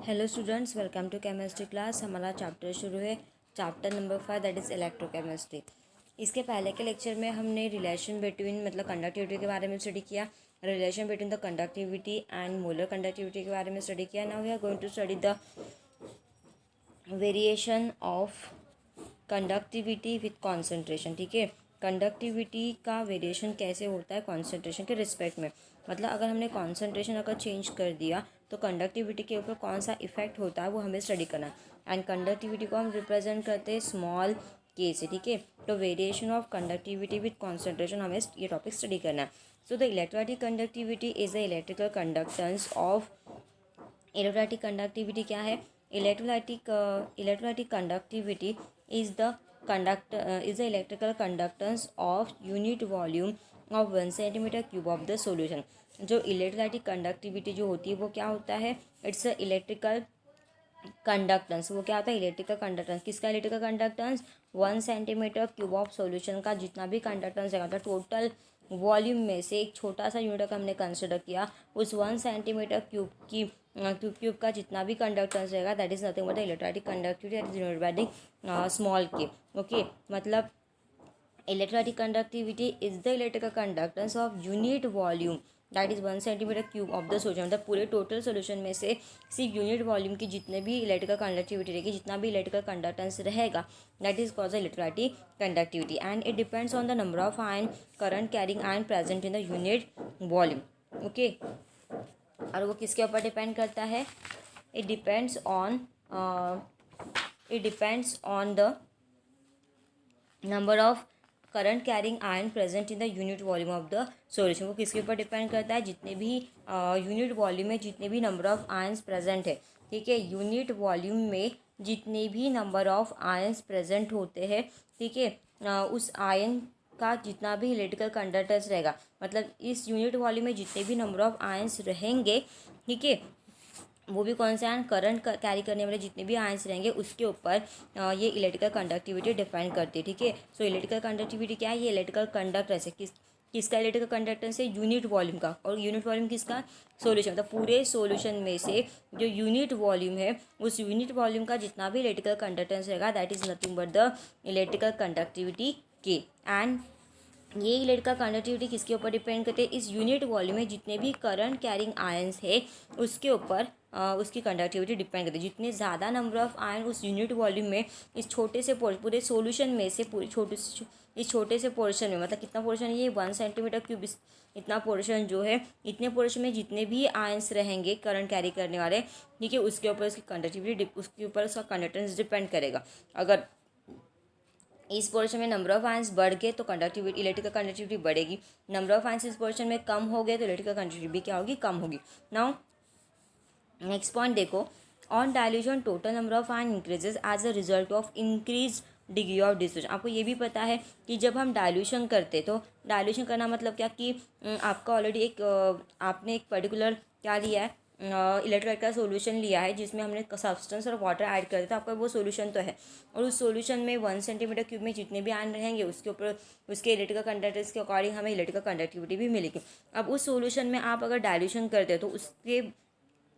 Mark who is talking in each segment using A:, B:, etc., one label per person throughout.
A: Hello students, welcome to chemistry class. हमारा chapter शुरू है, chapter number 5 that is electrochemistry. इसके पहले के लेक्चर में हमने रिलेशन बिटवीन मतलब कंडक्टिविटी के बारे में स्टडी किया, relation between the conductivity and molar conductivity के बारे में स्टडी किया। Now we are going to study the variation of conductivity with concentration. ठीक है, कंडक्टिविटी का वेरिएशन कैसे होता है कॉन्सेंट्रेशन के रिस्पेक्ट में। मतलब अगर हमने कॉन्सेंट्रेशन अगर चेंज कर दिया तो कंडक्टिविटी के ऊपर कौन सा इफेक्ट होता है वो हमें स्टडी करना है। एंड कंडक्टिविटी को हम रिप्रेजेंट करते हैं स्मॉल के से। ठीक है, तो variation of conductivity with concentration हमें ये टॉपिक स्टडी करना है। So the electrostatic conductivity is the electrical conductance of. Electrostatic conductivity क्या है? Electrostatic conductivity is the electrical conductance of unit volume of 1 centimetre cube of the solution. जो electrostatic conductivity जो होती है वो क्या होता है? It's a electrical conductance. वो क्या होता है? Electrical conductance. किसका electrical conductance? 1 centimetre cube of solution का जितना भी कंडक्टेंस है, मतलब टोटल वॉल्यूम में से एक छोटा सा यूनिट का हमने कंसिडर किया, उस 1 सेंटीमीटर क्यूब का जितना भी कंडक्टेंस रहेगा that is nothing but the electrostatic conductivity that is denoted by the small के। ओके, मतलब electrostatic conductivity is the electrical conductance of unit volume that is 1 centimetre cube of the solution. मतलब पूरे total solution में से सिर्फ unit volume की जितने भी इलेक्ट्रिकल कंडक्टिविटी रहेगी, जितना भी इलेक्ट्रिकल कंडक्टेंस रहेगा, that is called the electrostatic conductivity. And it depends on the number of ion current carrying ion present in the unit volume. Okay, और वो किसके ऊपर डिपेंड करता है? It depends on the number of current carrying ion present in the unit volume of the solution. वो किसके ऊपर depend करता है? जितने भी यूनिट वॉल्यूम में जितने भी नंबर ऑफ आयन्स प्रेजेंट है। ठीक है, यूनिट वॉल्यूम में जितने भी नंबर ऑफ आयन्स प्रेजेंट होते हैं, ठीक है, उस आयन का जितना भी इलेक्ट्रिकल कंडक्टेंस रहेगा, मतलब इस यूनिट वॉल्यूम में जितने भी नंबर ऑफ आयन्स रहेंगे, ठीक है, वो भी कौन से आयन करंट कैरी करने वाले जितने भी आयन्स रहेंगे उसके ऊपर ये इलेक्ट्रिकल कंडक्टिविटी डिपेंड करती है। ठीक है, सो इलेक्ट्रिकल कंडक्टिविटी क्या है? ये इलेक्ट्रिकल कंडक्टेंस है। किसका इलेक्ट्रिकल कंडक्टेंस है? यूनिट वॉल्यूम का। और यूनिट वॉल्यूम किसका? सॉल्यूशन। मतलब पूरे सॉल्यूशन में से जो यूनिट वॉल्यूम है, उस यूनिट वॉल्यूम का जितना भी इलेक्ट्रिकल कंडक्टेंस रहेगा that is nothing but the electrical conductivity के। एंड ये इलेक्ट्रिकल कंडक्टिविटी किसके ऊपर डिपेंड करते हैं? इस यूनिट वॉल्यूम में जितने भी करंट कैरिंग आयन्स है उसके ऊपर उसकी कंडक्टिविटी डिपेंड करती है। जितने ज़्यादा नंबर ऑफ आयन उस यूनिट वॉल्यूम में इस छोटे से पूरे सोल्यूशन में से इस छोटे से पोर्शन में, मतलब कितना पोर्शन है ये? 1 सेंटीमीटर क्यूब। इतना पोर्शन जो है, इतने पोर्शन में जितने भी आयन्स रहेंगे करंट कैरी करने वाले, ठीक है, उसके ऊपर उसकी कंडक्टिविटी, उसके ऊपर उसका कंडक्टेंस डिपेंड करेगा। अगर इस पोर्शन में नंबर ऑफ आयन्स बढ़ गए तो कंडक्टिविटी, इलेक्ट्रिकल कंडक्टिविटी बढ़ेगी। नंबर ऑफ आयन्स इस पोर्शन में कम हो गए तो इलेक्ट्रिकल कंडक्टिविटी भी क्या होगी? कम होगी। नाउ नेक्स्ट पॉइंट देखो, on dilution total number of ion increases as a result of increase degree of dissociation. आपको ये भी पता है कि जब हम डायल्यूशन करते तो डायल्यूशन करना मतलब क्या कि आपका ऑलरेडी आपने एक पर्टिकुलर क्या लिया है, इलेक्ट्रोलाइट का सॉल्यूशन लिया है जिसमें हमने सब्सटेंस और वाटर ऐड कर दिया, तो आपका वो सॉल्यूशन तो है। और उस सॉल्यूशन में 1 सेंटीमीटर क्यूब में जितने भी आयन रहेंगे उसके ऊपर उसके इलेक्ट्रिकल कंडक्टेंस के अकॉर्डिंग हमें इलेक्ट्रिकल कंडक्टिविटी भी मिलेगी। अब उस सॉल्यूशन में आप अगर डायल्यूशन करते हो तो उसके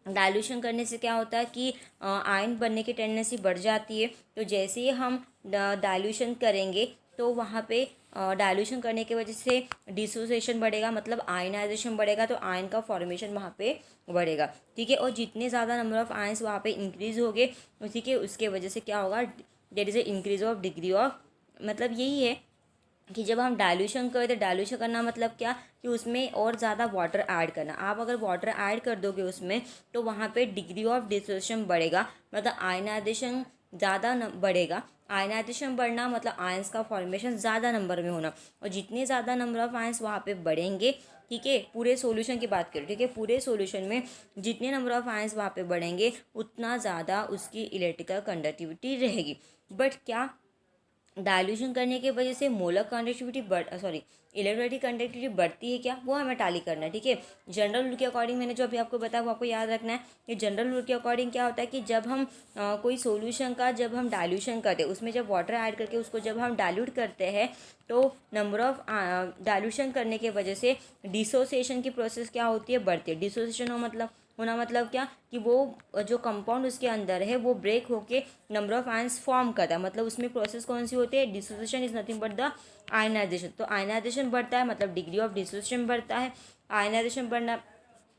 A: डायल्यूशन करने से क्या होता है कि आयन बनने की टेंडेंसी बढ़ जाती है। तो जैसे ही हम डायल्यूशन करेंगे तो वहाँ पे डायल्यूशन करने की वजह से डिसोसिएशन बढ़ेगा, मतलब आयनाइजेशन बढ़ेगा, तो आयन का फॉर्मेशन वहाँ पे बढ़ेगा। ठीक है, और जितने ज़्यादा नंबर ऑफ आयन्स वहाँ पे इंक्रीज हो गए, ठीक है, उसके वजह से क्या होगा? There is a increase of degree of, मतलब यही है कि जब हम डायल्यूशन करें तो डायल्यूशन करना मतलब क्या कि उसमें और ज़्यादा वाटर ऐड करना। आप अगर वाटर ऐड कर दोगे उसमें तो वहाँ पे डिग्री ऑफ डिसोसिएशन बढ़ेगा, मतलब आयनाइजेशन ज़्यादा बढ़ेगा। आयनाइजेशन बढ़ना मतलब आयंस का फॉर्मेशन ज़्यादा नंबर में होना, और जितने ज़्यादा नंबर ऑफ आयंस वहाँ पे बढ़ेंगे, ठीक है, पूरे सॉल्यूशन की बात करें, ठीक है, पूरे सॉल्यूशन में जितने नंबर ऑफ आयंस वहाँ पे बढ़ेंगे उतना ज़्यादा उसकी इलेक्ट्रिकल कंडक्टिविटी रहेगी। बट क्या डायल्यूशन करने की वजह से मोलर कंडक्टिविटी इलेक्ट्रोस्टैटिक कंडक्टिविटी बढ़ती है क्या? वो हमें टाली करना है। ठीक है, जनरल रूल के अकॉर्डिंग मैंने जो अभी आपको बताया वो आपको याद रखना है कि जनरल रूल के अकॉर्डिंग क्या होता है कि जब हम कोई सॉल्यूशन का जब हम डायल्यूशन करते हैं, उसमें जब वाटर ऐड करके उसको जब हम डाइल्यूट करते हैं तो नंबर ऑफ डायल्यूशन करने की वजह से डिसोसिएशन की प्रोसेस क्या होती है? बढ़ती है। डिसोसिएशन हो मतलब होना मतलब क्या कि वो जो कंपाउंड उसके अंदर है वो ब्रेक होके नंबर ऑफ आयंस फॉर्म करता है। मतलब उसमें प्रोसेस कौन सी होती है, dissociation is nothing but the ionization. तो आयनाइजेशन बढ़ता है मतलब डिग्री ऑफ डिसोसिएशन बढ़ता है। आयनाइजेशन बढ़ना,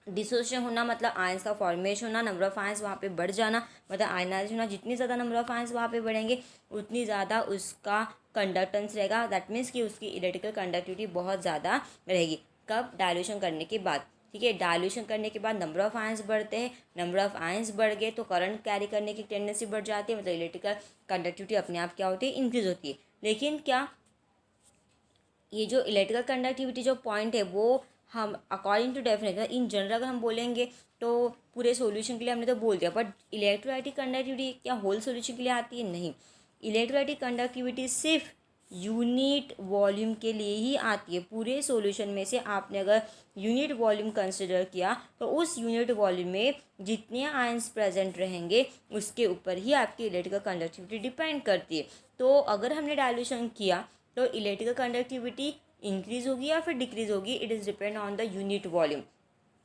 A: डिसोसिएशन होना मतलब आयंस का फॉर्मेशन होना, नंबर ऑफ आयंस वहाँ पे बढ़ जाना मतलब आयनाइजेशन होना। जितनी ज़्यादा नंबर ऑफ आयंस वहाँ पे बढ़ेंगे उतनी ज़्यादा उसका कंडक्टेंस रहेगा। दैट मीन्स कि उसकी इलेक्ट्रिकल कंडक्टिविटी बहुत ज़्यादा रहेगी। कब, डायल्यूशन करने के बाद। ठीक है, डायल्यूशन करने के बाद नंबर ऑफ आयंस बढ़ते हैं। नंबर ऑफ आयंस बढ़ गए तो करंट कैरी करने की टेंडेंसी बढ़ जाती है, मतलब इलेक्ट्रिकल कंडक्टिविटी अपने आप क्या होती है, इंक्रीज होती है। लेकिन क्या ये जो इलेक्ट्रिकल कंडक्टिविटी जो पॉइंट है वो हम according to definition in general अगर हम बोलेंगे तो पूरे सॉल्यूशन के लिए हमने तो बोल दिया, बट इलेक्ट्रोलाइटिक कंडक्टिविटी क्या होल सॉल्यूशन के लिए आती है? नहीं, इलेक्ट्रोलाइटिक कंडक्टिविटी सिर्फ यूनिट वॉल्यूम के लिए ही आती है। पूरे सॉल्यूशन में से आपने अगर यूनिट वॉल्यूम कंसिडर किया तो उस यूनिट वॉल्यूम में जितने आयंस प्रेजेंट रहेंगे उसके ऊपर ही आपकी इलेक्ट्रिकल कंडक्टिविटी डिपेंड करती है। तो अगर हमने डायल्यूशन किया तो इलेक्ट्रिकल कंडक्टिविटी इंक्रीज होगी या फिर डिक्रीज होगी, it is depend on the unit volume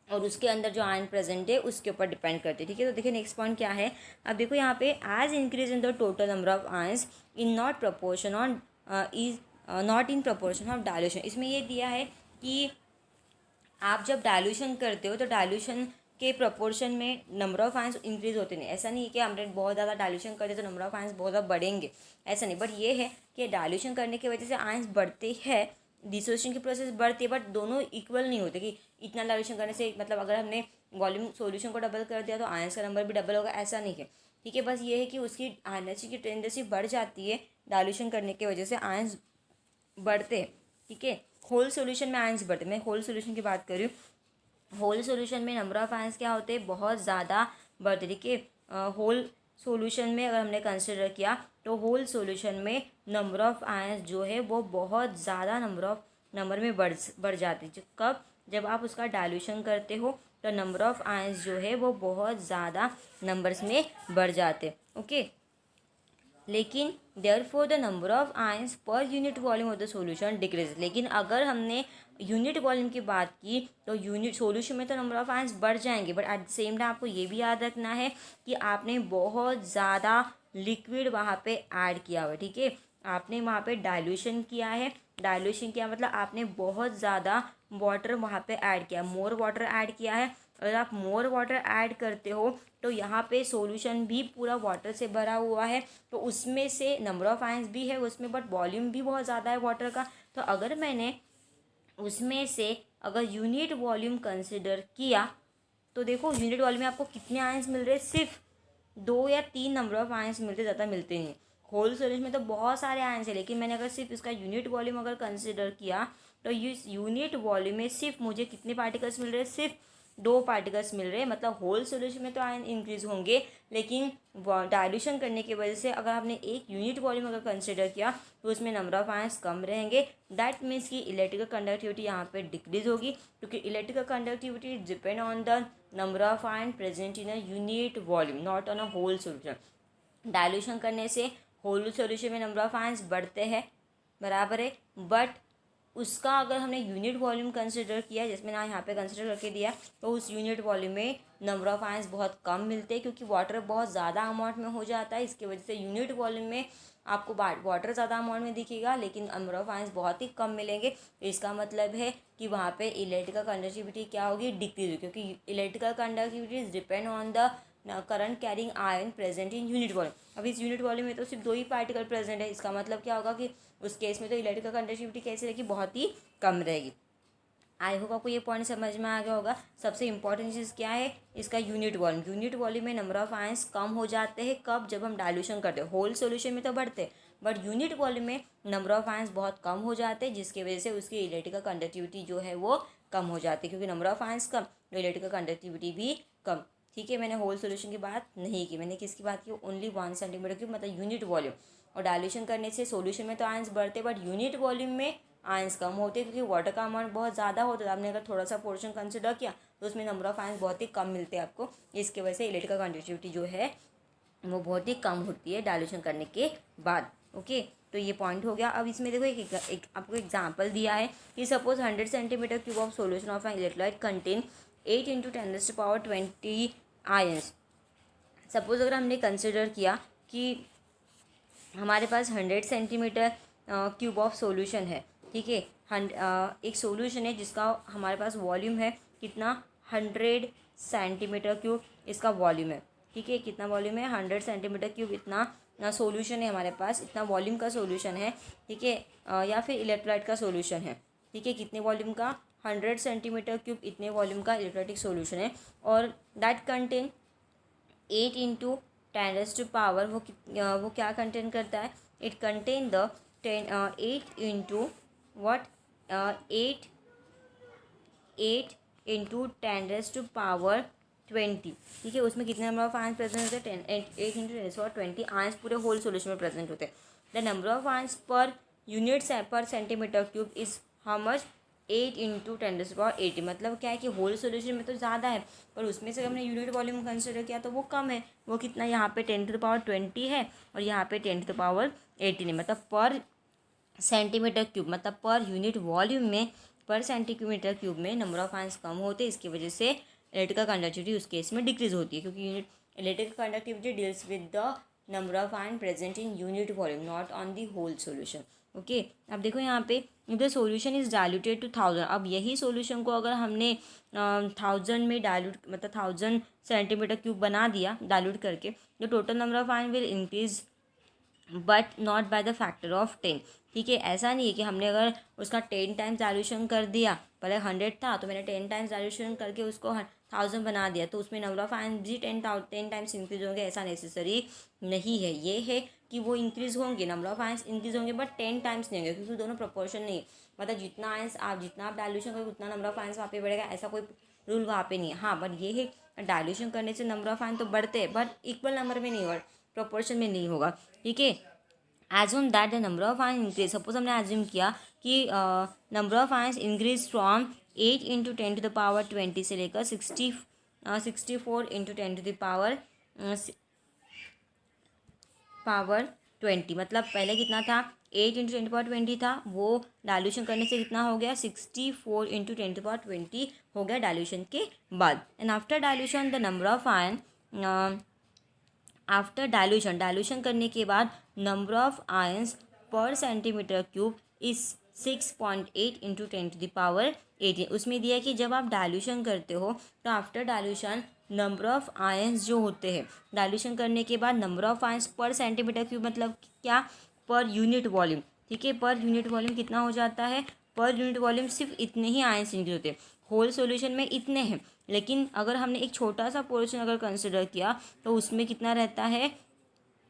A: और उसके अंदर जो आयन प्रेजेंट है उसके ऊपर डिपेंड करते हैं। ठीक है, तो देखिए नेक्स्ट पॉइंट क्या है। अब देखो यहाँ पे as increase in the total number of ions in not proportion on is not in proportion of dilution. इसमें ये दिया है कि आप जब डायल्यूशन करते हो तो डायल्यूशन के प्रपोर्शन में नंबर ऑफ आयंस इंक्रीज होते नहीं। ऐसा नहीं है कि हमने बहुत ज़्यादा डायल्यूशन करते तो नंबर ऑफ आयंस बहुत ज़्यादा बढ़ेंगे, ऐसा नहीं। बट ये है कि डायल्यूशन करने की वजह से आयंस बढ़ते हैं, डिसोसिएशन की प्रोसेस बढ़ती है, बट दोनों इक्वल नहीं होते कि इतना डायल्यूशन करने से मतलब अगर हमने वॉल्यूम सॉल्यूशन को डबल कर दिया तो आयंस का नंबर भी डबल होगा, ऐसा नहीं है। ठीक है, बस ये है कि उसकी एनर्जी की टेंडेंसी बढ़ जाती है डायल्यूशन करने की वजह से, आयंस बढ़ते हैं। ठीक है, होल सॉल्यूशन में आयंस बढ़ते, मैं होल सॉल्यूशन की बात कर रही हूँ। होल सॉल्यूशन में नंबर ऑफ आयंस क्या होते हैं, बहुत ज़्यादा बढ़ते। ठीक है, होल सॉल्यूशन में अगर हमने कंसिडर किया तो होल सॉल्यूशन में नंबर ऑफ आयंस जो है वो बहुत ज़्यादा नंबर में बढ़ जाते हैं। कब, जब आप उसका डायल्यूशन करते हो तो नंबर ऑफ आयंस जो है वो बहुत ज़्यादा नंबर्स में बढ़ जाते। ओके, लेकिन therefore the number of ions per unit volume of the solution decrease. लेकिन अगर हमने यूनिट वॉल्यूम की बात की तो यूनिट सॉल्यूशन में तो नंबर ऑफ आयंस बढ़ जाएंगे, but at the same time आपको ये भी याद रखना है कि आपने बहुत ज़्यादा लिक्विड वहाँ पे ऐड किया हुआ है। ठीक है, आपने वहाँ पे डाइल्यूशन किया है। डाइल्यूशन किया मतलब आपने बहुत ज़्यादा वाटर वहाँ पे ऐड किया, मोर वाटर ऐड किया है। अगर आप मोर वाटर ऐड करते हो तो यहाँ पे सॉल्यूशन भी पूरा वाटर से भरा हुआ है, तो उसमें से नंबर ऑफ आयंस भी है उसमें, बट वॉल्यूम भी बहुत ज़्यादा है वाटर का। तो अगर मैंने उसमें से अगर यूनिट वॉल्यूम कंसिडर किया तो देखो यूनिट वॉल्यूम में आपको कितने आयंस मिल रहे हैं, सिर्फ 2 या 3 नंबर ऑफ आयंस मिलते, ज़्यादा मिलते नहीं। होल सॉल्यूशन में तो बहुत सारे आयंस है, लेकिन मैंने अगर सिर्फ इसका यूनिट वॉल्यूम अगर कंसिडर किया तो इस यूनिट वॉल्यूम में सिर्फ मुझे कितने पार्टिकल्स मिल रहे हैं, सिर्फ 2 पार्टिकल्स मिल रहे हैं। मतलब होल सॉल्यूशन में तो आयन इंक्रीज होंगे, लेकिन डाइल्यूशन करने की वजह से अगर आपने एक यूनिट वॉल्यूम अगर कंसिडर किया तो उसमें नंबर ऑफ आयंस कम रहेंगे। दैट मीन्स कि इलेक्ट्रिकल कंडक्टिविटी यहाँ पे डिक्रीज होगी, क्योंकि electrical conductivity depend on the number of ion present in a unit volume, not on a whole solution. Dilution करने से होल सॉल्यूशन में नंबर ऑफ आयंस बढ़ते हैं, बराबर है, बट उसका अगर हमने यूनिट वॉल्यूम कंसिडर किया, जिसमें ना यहाँ पे कंसिडर करके दिया, तो उस यूनिट वॉल्यूम में नंबर ऑफ आयंस बहुत कम मिलते हैं, क्योंकि वाटर बहुत ज़्यादा अमाउंट में हो जाता है। इसकी वजह से यूनिट वॉल्यूम में आपको वाटर ज़्यादा अमाउंट में दिखेगा, लेकिन नंबर ऑफ आयंस बहुत ही कम मिलेंगे। तो इसका मतलब है कि वहाँ पे इलेक्ट्रिकल कंडक्टिविटी क्या होगी, डिक्रीज होगी, क्योंकि electrical conductivity is depend on the current carrying ion present in unit volume. अब इस यूनिट वॉल्यूम में तो सिर्फ 2 ही पार्टिकल प्रेजेंट है, इसका मतलब क्या होगा कि उस केस में तो इलेक्ट्रिकल कंडक्टिविटी कैसी रहेगी, बहुत ही कम रहेगी। आई होप आपको ये पॉइंट समझ में आ गया होगा। सबसे इंपॉर्टेंट चीज़ क्या है, इसका यूनिट वॉल्यूम। यूनिट वॉल्यूम में नंबर ऑफ आयंस कम हो जाते हैं, कब, जब हम डाइल्यूशन करते हैं। होल सॉल्यूशन में तो बढ़ते हैं, बट यूनिट वॉल्यूम में नंबर ऑफ आयंस बहुत कम हो जाते हैं, जिसकी वजह से उसकी इलेक्ट्रिकल कंडक्टिविटी जो है वो कम हो जाती है, क्योंकि नंबर ऑफ आयंस कम तो इलेक्ट्रिकल कंडक्टिविटी भी कम। ठीक है, मैंने होल सॉल्यूशन की बात नहीं की, मैंने किसकी बात की, ओनली 1 सेंटीमीटर की, मतलब यूनिट वॉल्यूम। और डाइल्यूशन करने से सॉल्यूशन में तो आयंस बढ़ते, बट यूनिट वॉल्यूम में आयंस कम होते, क्योंकि वाटर का अमाउंट बहुत ज़्यादा होता है। आपने अगर थोड़ा सा पोर्शन कंसिडर किया तो उसमें नंबर ऑफ आयंस बहुत ही कम मिलते हैं आपको। इसकी वजह से इलेक्ट्रिकल कंडक्टिविटी जो है वो बहुत ही कम होती है डाइल्यूशन करने के बाद। ओके, तो ये पॉइंट हो गया। अब इसमें देखो एक आपको एग्जांपल दिया है कि suppose 100 centimetre cube of solution of an electrolyte contain 8 into 10⁻20 ions. Suppose अगर हमने कंसिडर किया कि हमारे पास 100 सेंटीमीटर क्यूब ऑफ सॉल्यूशन है, ठीक है। एक सॉल्यूशन है जिसका हमारे पास वॉल्यूम है कितना, 100 सेंटीमीटर क्यूब इसका वॉल्यूम है, ठीक है। कितना वॉल्यूम है, 100 सेंटीमीटर क्यूब इतना सॉल्यूशन है हमारे पास, इतना वॉल्यूम का सॉल्यूशन है, ठीक है। या फिर इलेक्ट्रोलाइट का सॉल्यूशन है, ठीक है। कितने वॉल्यूम का, 100 सेंटीमीटर क्यूब इतने वॉल्यूम का इलेक्ट्रोलाइटिक सॉल्यूशन है। और दैट कंटेन 8 इंटू 10⁻, वो क्या कंटेन करता है, it contain the 8 into what 8 into 10⁻20, ठीक है। उसमें कितने नंबर ऑफ आयंस प्रेजेंट होते हैं, 8 इंटू 10⁻20 आयंस पूरे होल सॉल्यूशन में प्रेजेंट होते हैं। The number of ions per unit per centimetre cube is how much, 8 into 10⁻80। मतलब क्या है कि होल सॉल्यूशन में तो ज़्यादा है, पर उसमें से हमने यूनिट वॉल्यूम कंसिडर किया तो वो कम है। वो कितना, यहाँ पे 10⁻20 है और यहाँ पे 10⁻18 है। मतलब पर सेंटीमीटर क्यूब, मतलब पर यूनिट वॉल्यूम में, पर सेंटीमीटर क्यूब में नंबर ऑफ आयंस कम होते हैं। इसकी वजह से इलेक्ट्रिकल कंडक्टिविटी उस केस में डिक्रीज होती है, क्योंकि unit electrical conductivity deals with the number of ion present in unit volume, not on the whole solution. Okay, अब देखो यहाँ पे the solution is diluted to 1000। अब यही सॉल्यूशन को अगर हमने 1000 में डायल्यूट, मतलब 1000 सेंटीमीटर क्यूब बना दिया डायल्यूट करके, the total number of ion will increase but not by the factor of 10, ठीक है। ऐसा नहीं है कि हमने अगर उसका 10 टाइम्स डायल्यूशन कर दिया, पहले 100 था तो मैंने 10 टाइम्स डायल्यूशन करके उसको 1000 बना दिया, तो उसमें नंबर ऑफ आयन भी 10 टाइम्स इंक्रीज होंगे, ऐसा नेसेसरी नहीं है। ये है कि वो इंक्रीज होंगे, नंबर ऑफ आयंस इंक्रीज होंगे, बट 10 टाइम्स नहीं होंगे, क्योंकि दोनों प्रोपोर्शन नहीं है। मतलब जितना आप डायल्यूशन करोगे उतना नंबर ऑफ आयंस वहाँ पे बढ़ेगा, ऐसा कोई रूल वहाँ पे नहीं है। हाँ, बट ये है डायल्यूशन करने से नंबर ऑफ आयन तो बढ़ते हैं, बट इक्वल नंबर में नहीं होगा, प्रोपोर्शन में नहीं होगा, ठीक है। Assume that the number of ion increase, suppose हमने एज्यूम किया कि number of ions increase from 8 into 10⁻20 से लेकर 64 इंटू 10⁻20। मतलब पहले कितना था, 8 इंटू 10⁻20 था, वो डायल्यूशन करने से कितना हो गया, 64 इंटू 10⁻20 हो गया डायल्यूशन के बाद। And after dilution the number of ion, after dilution करने के बाद number of ions per centimetre cube is 6.8 into 10⁻18। उसमें दिया कि जब आप डायल्यूशन करते हो तो after dilution number of ions जो होते हैं, डायल्यूशन करने के बाद number of ions per centimetre cube, मतलब क्या, पर यूनिट वॉल्यूम, ठीक है। पर यूनिट वॉल्यूम कितना हो जाता है, पर यूनिट वॉल्यूम सिर्फ इतने ही आयंस इंक्रीज होते हैं, होल सॉल्यूशन में इतने हैं। लेकिन अगर हमने एक छोटा सा पोर्शन अगर कंसिडर किया तो उसमें कितना रहता है,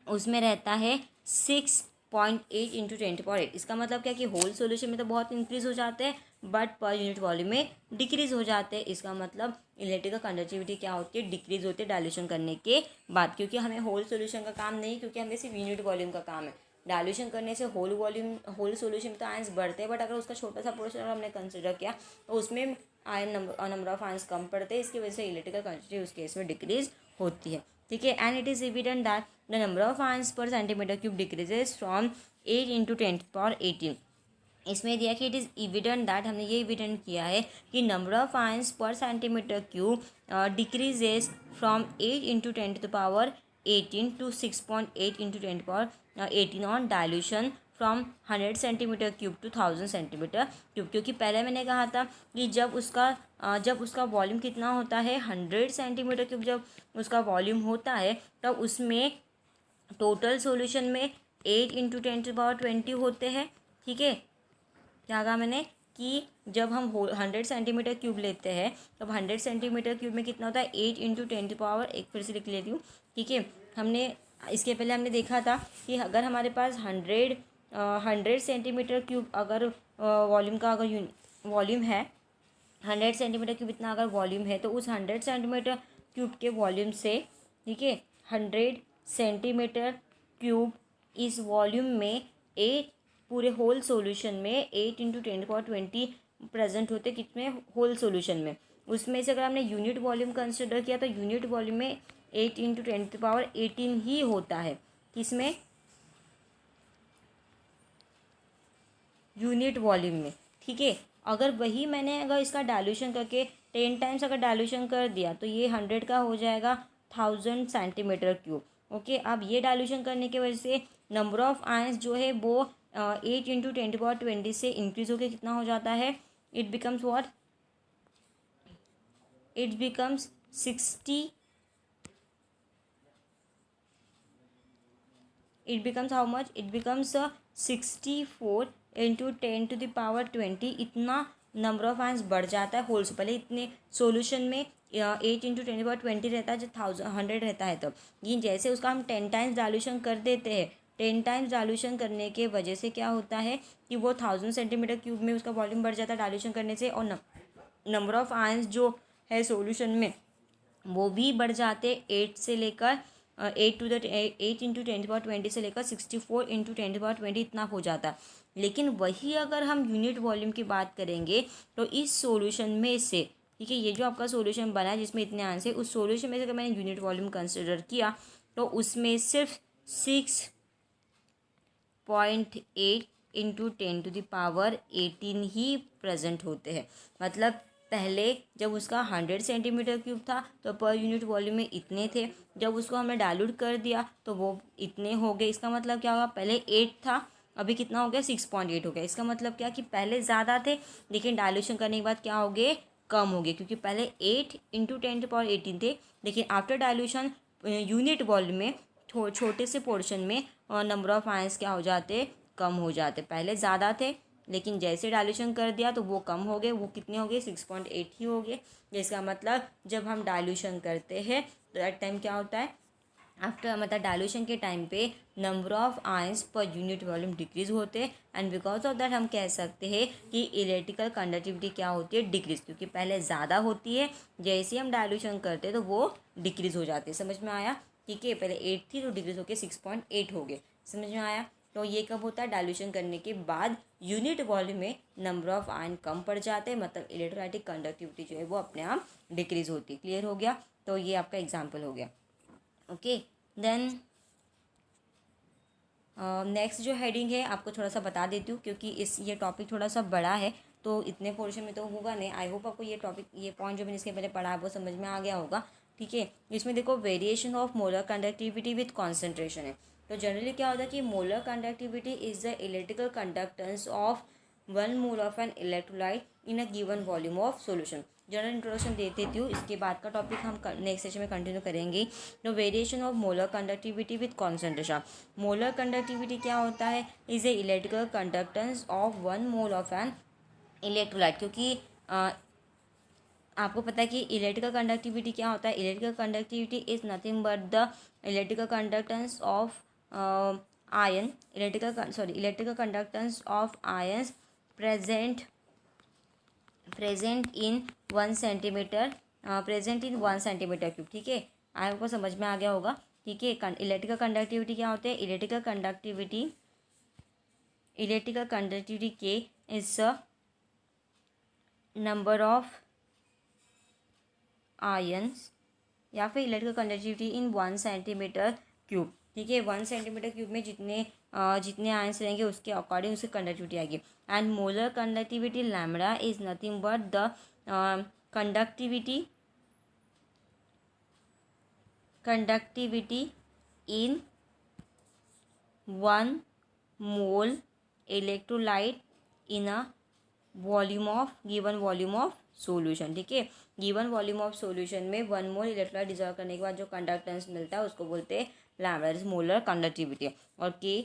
A: उसमें रहता है 6.8 इंटू 10⁻8। इसका मतलब क्या कि होल सॉल्यूशन में तो बहुत इंक्रीज हो जाते हैं, बट पर यूनिट वॉल्यूम में डिक्रीज हो जाते हैं। इसका मतलब इलेक्ट्रिकल कंडक्टिविटी क्या होती है, डिक्रीज होती है डायल्यूशन करने के बाद, क्योंकि हमें होल सॉल्यूशन का काम नहीं, क्योंकि हमें सिर्फ यूनिट वॉल्यूम का काम है। डायल्यूशन करने से होल सॉल्यूशन में तो आयंस बढ़ते हैं, बट अगर उसका छोटा सा पोर्शन अगर हमने कंसिडर किया तो उसमें नंबर ऑफ आयंस कम पड़ते हैं। इसकी वजह से इलेक्ट्रिकल कंडक्टिविटी उस केस में डिक्रीज होती है, ठीक है। And it is evident that the number of ions per centimetre cube decreases from 8 into 10⁻18। इसमें दिया कि इट इज़ एविडेंट दैट, हमने ये एविडेंट किया है कि number of ions per centimetre cube decreases from 8 into 10⁻18 to 6.8 into 10⁻18 on dilution from 100 centimetre cube to 1000 centimetre cube. क्योंकि पहले मैंने कहा था कि जब उसका वॉल्यूम कितना होता है, 100 सेंटीमीटर क्यूब जब उसका वॉल्यूम होता है, तब उसमें टोटल सॉल्यूशन में 8 इंटू 10⁻20 होते हैं, ठीक है। क्या कहा मैंने कि जब हम 100 सेंटीमीटर क्यूब लेते हैं तब 100 सेंटीमीटर क्यूब में कितना होता है, 8 इंटू 10⁻, एक फिर से लिख लेती हूँ, ठीक है। इसके पहले हमने देखा था कि अगर हमारे पास 100 सेंटीमीटर क्यूब अगर वॉल्यूम का अगर वॉल्यूम है, 100 सेंटीमीटर क्यूब इतना अगर वॉल्यूम है, तो उस 100 सेंटीमीटर क्यूब के वॉल्यूम से, ठीक है, 100 सेंटीमीटर क्यूब इस वॉल्यूम में 8 पूरे होल सॉल्यूशन में 8 इंटू 10⁻20 प्रेजेंट होते कितने, होल सॉल्यूशन में। उसमें से अगर हमने यूनिट वॉल्यूम कंसिडर किया तो यूनिट वॉल्यूम में 8 इंटू 10⁻18 ही होता है, किसमें, यूनिट वॉल्यूम में, ठीक है। अगर वही मैंने अगर इसका डाइल्यूशन करके 10 टाइम्स अगर डाइल्यूशन कर दिया तो ये 100 का हो जाएगा 1000 सेंटीमीटर क्यूब। ओके, अब ये डाइल्यूशन करने की वजह से नंबर ऑफ आयंस जो है वो 8 × 10⁻20 से इंक्रीज होकर कितना हो जाता है, it becomes what, it becomes 60, it becomes how much, it becomes 64 × 10⁻20। इतना नंबर ऑफ आयंस बढ़ जाता है होल्स। पहले इतने सॉल्यूशन में 8 × 10⁻20 रहता है, जब 100 रहता है तब। ये जैसे उसका हम 10 टाइम्स डाइल्यूशन कर देते हैं, 10 टाइम्स डाइल्यूशन करने के वजह से क्या होता है कि वो 1000 सेंटीमीटर क्यूब में उसका वॉल्यूम बढ़ जाता है डाइल्यूशन करने से, और नंबर ऑफ आयंस जो है सॉल्यूशन में वो भी बढ़ जाते, 8 से लेकर 8 × 10⁻20 से लेकर 64 × 10⁻20 इतना हो जाता। लेकिन वही अगर हम यूनिट वॉल्यूम की बात करेंगे तो इस सॉल्यूशन में से, ठीक है, ये जो आपका सॉल्यूशन बना है जिसमें इतने आंसर, उस सॉल्यूशन में से अगर मैंने यूनिट वॉल्यूम कंसिडर किया तो उसमें सिर्फ 6.8 × 10⁻18 ही प्रेजेंट होते हैं। मतलब पहले जब उसका 100 सेंटीमीटर क्यूब था तो पर यूनिट वॉल्यूम में इतने थे, जब उसको हमने डाइल्यूट कर दिया तो वो इतने हो गए। इसका मतलब क्या होगा, पहले 8 था अभी कितना हो गया, 6.8 हो गया। इसका मतलब क्या कि पहले ज़्यादा थे लेकिन डाइल्यूशन करने के बाद क्या हो गए, कम हो गए, क्योंकि पहले 8 × 10⁻18 थे, लेकिन आफ्टर डाइल्यूशन यूनिट वॉल्यूम में छोटे से पोर्शन में नंबर ऑफ आयंस क्या हो जाते, कम हो जाते। पहले ज़्यादा थे लेकिन जैसे डाइल्यूशन कर दिया तो वो कम हो गए, वो कितने हो गए, 6.8 ही हो गए। जिसका मतलब जब हम डाइल्यूशन करते हैं तो दैट टाइम क्या होता है, आफ्टर मतलब डाइल्यूशन के टाइम पे number of ions per unit volume decrease होते हैं, एंड बिकॉज ऑफ दैट हम कह सकते हैं कि इलेक्ट्रिकल कंडक्टिविटी क्या होती है, डिक्रीज, क्योंकि पहले ज़्यादा होती है, जैसे ही हम डाइल्यूशन करते हैं तो वो डिक्रीज हो जाती है। समझ में आया, ठीक है, पहले 8 थी तो डिक्रीज होकर 6.8 हो गए। समझ में आया। तो ये कब होता है, डाइल्यूशन करने के बाद यूनिट वॉल्यूम में नंबर ऑफ आयन कम पड़ जाते हैं, मतलब इलेक्ट्रोलाइटिक कंडक्टिविटी जो है वो अपने आप डिक्रीज होती है। क्लियर हो गया, तो ये आपका एग्जाम्पल हो गया। ओके, देन नेक्स्ट जो हेडिंग है आपको थोड़ा सा बता देती हूँ, क्योंकि ये टॉपिक थोड़ा सा बड़ा है तो इतने पोर्शन में तो होगा नहीं। आई होप आपको ये टॉपिक, ये पॉइंट जो मैंने इसके पहले पढ़ा है वो समझ में आ गया होगा। ठीक है, इसमें देखो variation of molar conductivity with concentration है। तो जनरली क्या होता है कि molar conductivity is the electrical conductance of 1 mole of an electrolyte in a given volume of solution. General introduction दे देती हूँ, इसके बाद का टॉपिक हम नेक्स्ट सेशन में कंटिन्यू करेंगे। तो variation of molar conductivity with concentration. Molar conductivity क्या होता है, is a electrical conductance of 1 mole of an electrolyte. क्योंकि आपको पता है कि इलेक्ट्रिकल कंडक्टिविटी क्या होता है, electrical conductivity is nothing but the electrical conductance of ion, electrical conductance of ions present in 1 centimetre, present in 1 centimetre cube. ठीक है, आपको समझ में आ गया होगा। ठीक है, इलेक्ट्रिकल कंडक्टिविटी क्या होते हैं, इलेक्ट्रिकल कंडक्टिविटी के इज नंबर ऑफ आयंस, या फिर इलेक्ट्रिकल कंडक्टिविटी इन 1 सेंटीमीटर क्यूब। ठीक है, 1 सेंटीमीटर क्यूब में जितने आयंस रहेंगे उसके अकॉर्डिंग उसकी कंडक्टिविटी आएगी। And molar conductivity lambda is nothing but the conductivity in 1 mole electrolyte in a given volume of solution. ठीक है, गिवन वॉल्यूम ऑफ सॉल्यूशन में 1 मोल इलेक्ट्रोलाइट डिजॉल्व करने के बाद जो कंडक्टेंस मिलता है उसको बोलते हैं लैम्बडा, इज मोलर कंडक्टिविटी। और के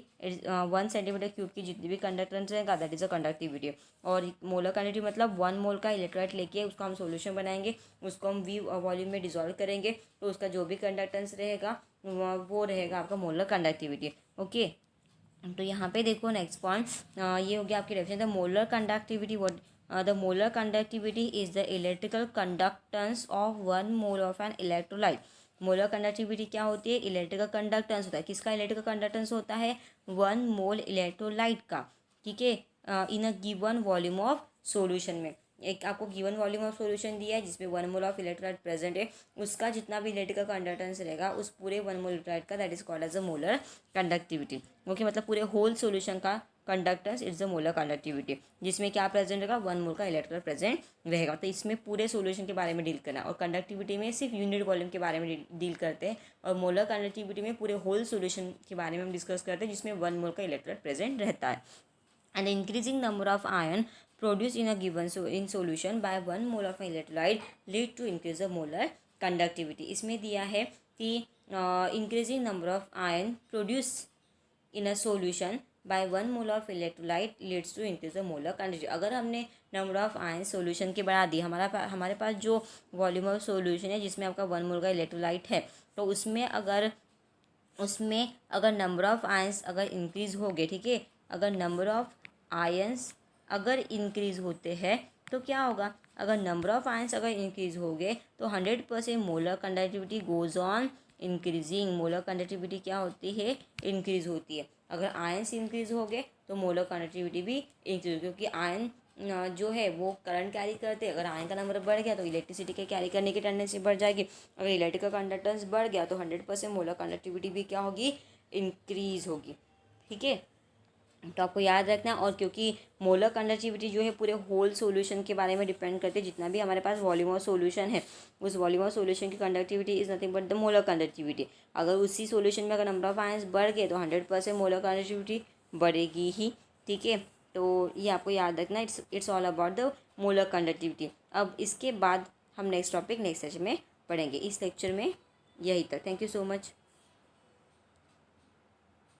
A: 1 सेंटीमीटर क्यूब की जितनी भी कंडक्टेंस रहेगा दैट इज अ कंडक्टिविटी। और मोलर कंडक्टिविटी मतलब 1 मोल का इलेक्ट्रोलाइट लेके उसको हम सॉल्यूशन बनाएंगे, उसको हम V वॉल्यूम में डिजॉल्व करेंगे तो उसका जो भी कंडक्टेंस रहेगा वो रहेगा आपका मोलर कंडक्टिविटी। ओके, तो यहाँ पे देखो नेक्स्ट पॉइंट ये हो गया आपकी definition. The molar conductivity the molar conductivity is the electrical conductance of 1 mole of an electrolyte। Molar conductivity क्या होती है, इलेक्ट्रिकल कंडक्टेंस होता है। किसका इलेक्ट्रिकल कंडक्टेंस होता है, 1 मोल इलेक्ट्रोलाइट का। ठीक है, in a given volume of solution में एक आपको गिवन वॉल्यूम ऑफ सॉल्यूशन दिया है जिसमें 1 मोल ऑफ इलेक्ट्रोलाइट प्रेजेंट है, उसका जितना भी इलेक्ट्रिकल कंडक्टेंस रहेगा उस पूरे 1 मोल इलेक्ट्रोलाइट का that is called as a molar conductivity. Okay, मतलब पूरे होल सॉल्यूशन का conductance it's the molar conductivity, जिसमें क्या प्रेजेंट रहेगा, 1 मोल का इलेक्ट्रॉन प्रेजेंट रहेगा। तो इसमें पूरे सॉल्यूशन के बारे में डील करना है, और कंडक्टिविटी में सिर्फ यूनिट वॉल्यूम के बारे में डील करते हैं, और मोलर कंडक्टिविटी में पूरे होल सॉल्यूशन के बारे में हम डिस्कस करते हैं, जिसमें 1 मोल का इलेक्ट्रॉन प्रेजेंट रहता है। And increasing number of ion produced in a given in solution by 1 mole of electrolyte lead to increase the molar conductivity। इसमें दिया है कि increasing number of ion produced in a solution by 1 mole of electrolyte leads to increase the molar conductivity। अगर हमने number of ion solution के बढ़ा दी, हमारे पास जो वॉल्यूम ऑफ सोल्यूशन है जिसमें आपका 1 मोल का इलेक्ट्रोलाइट है, तो उसमें अगर नंबर ऑफ आयंस अगर इंक्रीज हो गए, ठीक है, अगर नंबर ऑफ आयंस अगर इंक्रीज होते हैं तो क्या होगा, अगर नंबर ऑफ आयंस अगर इंक्रीज हो गए तो 100% molar conductivity goes on increasing. Molar conductivity क्या होती है, इंक्रीज होती है। अगर आयंस इंक्रीज हो गए तो मोलर कंडक्टिविटी भी इंक्रीज होगी, क्योंकि आयन जो है वो करंट कैरी करते हैं। अगर आयन का नंबर बढ़ गया तो इलेक्ट्रिसिटी के कैरी करने की टेंडेंसी बढ़ जाएगी। अगर इलेक्ट्रिकल कंडक्टेंस बढ़ गया तो 100% मोलर कंडक्टिविटी भी क्या होगी, इंक्रीज होगी। ठीक है, तो आपको याद रखना है। और क्योंकि मोलर कंडक्टिविटी जो है पूरे होल सॉल्यूशन के बारे में डिपेंड करते हैं, जितना भी हमारे पास वॉल्यूम ऑफ सॉल्यूशन है उस वॉल्यूम ऑफ सॉल्यूशन की conductivity is nothing but the molar conductivity. अगर उसी सॉल्यूशन में अगर नंबर ऑफ आयंस बढ़ गए तो 100% मोलर कंडक्टिविटी बढ़ेगी ही। ठीक है, तो ये आपको याद रखना, it's all about the molar conductivity. अब इसके बाद हम नेक्स्ट टॉपिक नेक्स्ट सेशन में पढ़ेंगे। इस लेक्चर में यही तक। Thank you so much.